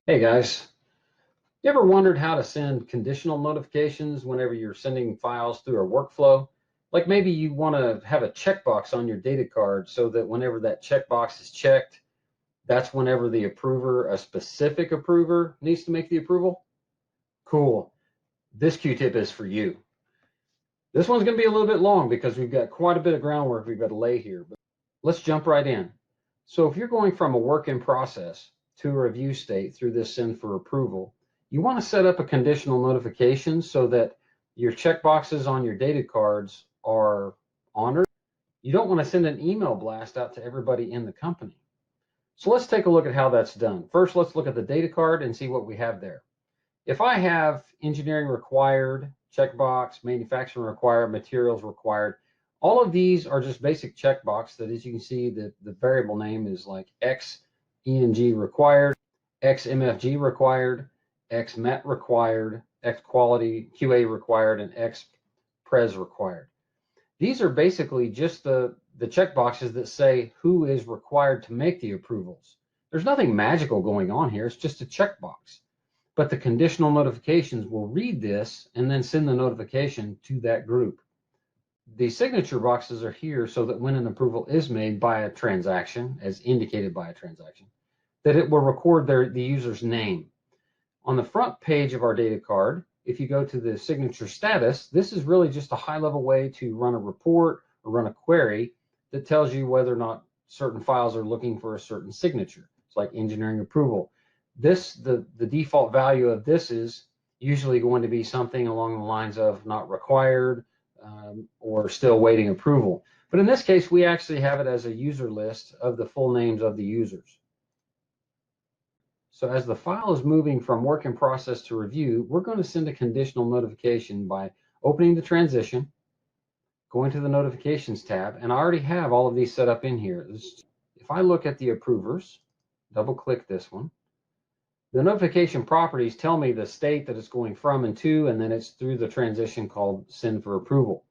Hey guys, you ever wondered how to send conditional notifications whenever you're sending files through a workflow? Like maybe you want to have a checkbox on your data card so that whenever that checkbox is checked, that's whenever the approver, a specific approver, needs to make the approval? Cool. This Q-tip is for you. This one's going to be a little bit long because we've got quite a bit of groundwork we've got to lay here, but let's jump right in. So if you're going from a work in process to a review state through this send for approval, you want to set up a conditional notification so that your checkboxes on your data cards are honored. You don't want to send an email blast out to everybody in the company. So let's take a look at how that's done. First, let's look at the data card and see what we have there. If I have engineering required, checkbox, manufacturing required, materials required, all of these are just basic checkbox that, as you can see, the variable name is like X ENG required, X MFG required, X MET required, X quality QA required, and X Pres required. These are basically just the checkboxes that say who is required to make the approvals. There's nothing magical going on here. It's just a checkbox. But the conditional notifications will read this and then send the notification to that group. The signature boxes are here so that when an approval is made by a transaction, as indicated by a transaction, that it will record the user's name. On the front page of our data card, if you go to the signature status, this is really just a high-level way to run a report or run a query that tells you whether or not certain files are looking for a certain signature. It's like engineering approval. The default value of this is usually going to be something along the lines of not required or still waiting approval. But in this case, we actually have it as a user list of the full names of the users. So as the file is moving from work in process to review, we're going to send a conditional notification by opening the transition, going to the notifications tab, and I already have all of these set up in here. If I look at the approvers, double click this one, the notification properties tell me the state that it's going from and to, and then it's through the transition called send for approval.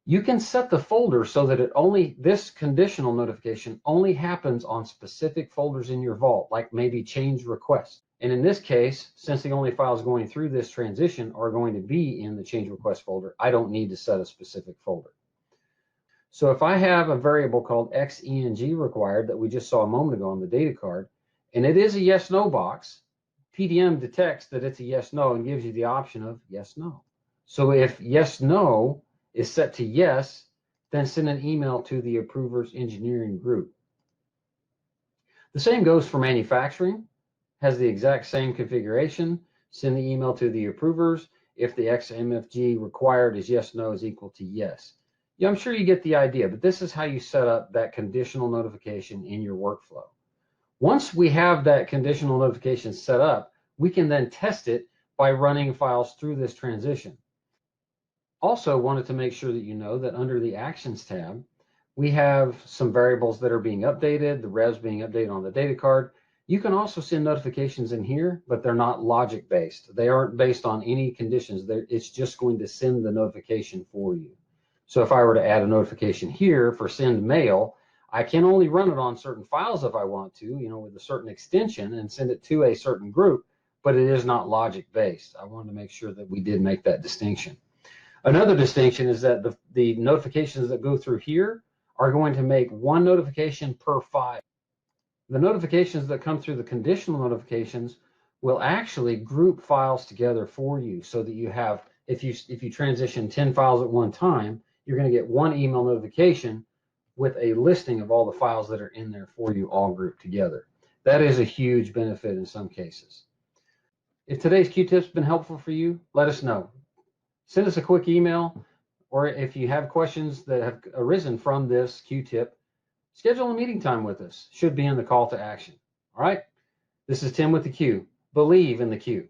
You can set the folder so that this conditional notification only happens on specific folders in your vault, like maybe change request. And in this case, since the only files going through this transition are going to be in the change request folder, I don't need to set a specific folder. So if I have a variable called XENG required that we just saw a moment ago on the data card, and it is a yes/no box, PDM detects that it's a yes/no and gives you the option of yes/no. So if yes/no is set to yes, then send an email to the approver's engineering group. The same goes for manufacturing, has the exact same configuration. Send the email to the approvers if the XMFG required is yes/no is equal to yes. Yeah, I'm sure you get the idea, but this is how you set up that conditional notification in your workflow. Once we have that conditional notification set up, we can then test it by running files through this transition. Also wanted to make sure that you know that under the Actions tab, we have some variables that are being updated, the revs being updated on the data card. You can also send notifications in here, but they're not logic-based. They aren't based on any conditions. It's just going to send the notification for you. So if I were to add a notification here for send mail, I can only run it on certain files if I want to, with a certain extension and send it to a certain group, but it is not logic-based. I wanted to make sure that we did make that distinction. Another distinction is that the notifications that go through here are going to make one notification per file. The notifications that come through the conditional notifications will actually group files together for you so that you have, if you transition 10 files at one time, you're going to get one email notification with a listing of all the files that are in there for you all grouped together. That is a huge benefit in some cases. If today's Q-tip's been helpful for you, let us know. Send us a quick email, or if you have questions that have arisen from this Q-tip, schedule a meeting time with us. Should be in the call to action. All right? This is Tim with the Q. Believe in the Q.